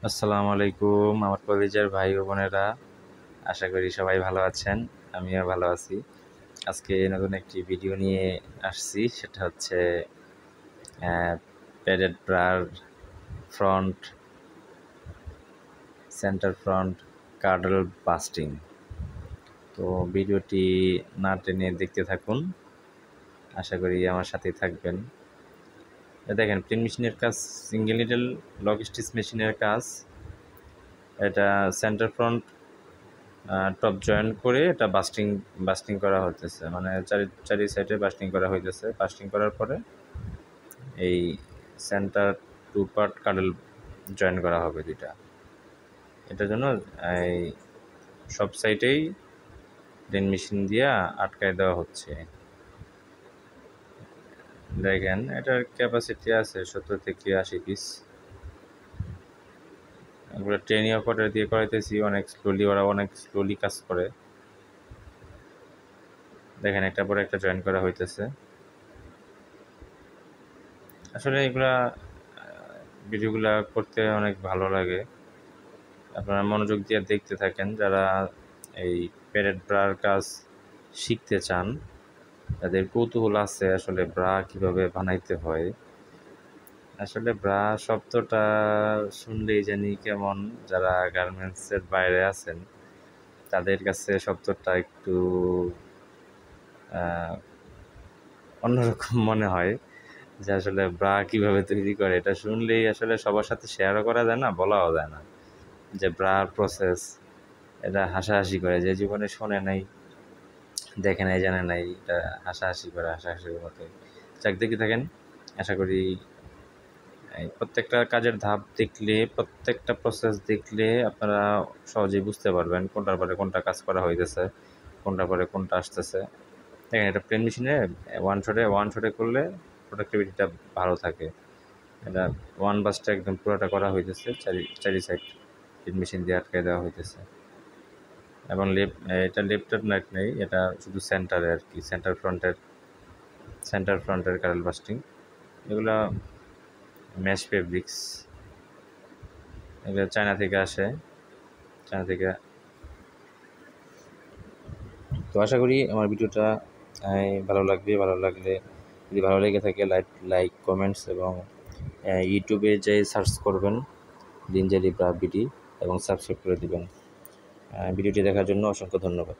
আসসালামু আলাইকুম আমার কলেজের ভাই ও বোনেরা, আশা করি সবাই ভালো আছেন। আমিও ভালো আছি। আজকে নতুন একটি ভিডিও নিয়ে আসছি, সেটা হচ্ছে প্যাডেড ব্রার front center front cradle basting. তো ভিডিওটি না টেনে দেখতে থাকুন, আশা করি আমার সাথেই থাকবেন। দেখেন, প্রিন্ট মেশিনের কাজ সিঙ্গেল নিডল লক স্টিচ মেশিনের কাজ। এটা সেন্টার ফ্রন্ট টপ জয়েন করে এটা বাস্টিং করা হইতেছে, মানে চারি সাইডে বাস্টিং করা হইতেছে। বাস্টিং করার পরে এই সেন্টার টু পার্ট কাডল জয়েন করা হবে দুইটা। এটার জন্য এই সব সাইডেই ড্রিল মেশিন দিয়ে আটকায় দেওয়া হচ্ছে। দেখেন, এটার ক্যাপাসিটি আছে 70 থেকে 80 পিস। এগুলো ট্রেনিং অপারেটর দিয়ে করাইতেছি, অনেক স্লোলি কাজ করে। দেখেন, একটা পরে একটা জয়েন করা হইতেছে। আসলে এগুলা ভিডিওগুলা করতে অনেক ভালো লাগে, আপনারা মনোযোগ দিয়ে দেখতে থাকেন। যারা এই প্যাডেড ব্রার কাজ শিখতে চান, তাদের কৌতূহল আছে আসলে ব্রা কিভাবে বানাইতে হয়। আসলে ব্রা শব্দটা শুনলেই জানি কেমন, যারা গার্মেন্টসের বাইরে আছেন তাদের কাছে শব্দটা একটু অন্যরকম মনে হয়, যে আসলে ব্রা কীভাবে তৈরি করে। এটা শুনলেই আসলে সবার সাথে শেয়ারও করা যায় না, বলাও যায় না যে ব্রার প্রসেস। এটা হাসাহাসি করে, যে জীবনে শোনে নাই, দেখে নাই, জানে নাই, এটা হাসাহাসির মতো। যাক, দেখতে থাকেন। আশা করি এই প্রত্যেকটা কাজের ধাপ দেখলে, প্রত্যেকটা প্রসেস দেখলে আপনারা সহজেই বুঝতে পারবেন কোনটার পরে কোনটা কাজ করা হইতেছে, কোনটার পরে কোনটা আসতেছে। দেখেন, এটা প্লেন মেশিনে ওয়ান শটে করলে প্রোডাক্টিভিটিটা ভালো থাকে। এটা ওয়ান বাসটা একদম পুরোটা করা হইতেছে, চারি সাইড প্লেন মেশিন দিয়ে আটকায় দেওয়া হইতেছে। এবং এটা লেফটের নাইট নেই, এটা শুধু সেন্টারে আর কি, সেন্টার ফ্রন্টের কারেল বাস্টিং। এগুলো ম্যাশ ফেব্রিক্স, এগুলো চায়না থেকে আসে, চায়না থেকে। তো আশা করি আমার ভিডিওটা ভালো লাগলে যদি ভালো লেগে থাকে লাইক কমেন্টস, এবং ইউটিউবে যে সার্চ করবেন লিনজারি ব্রা বিডি এবং সাবস্ক্রাইব করে দিবেন। ভিডিওটি দেখার জন্য অসংখ্য ধন্যবাদ।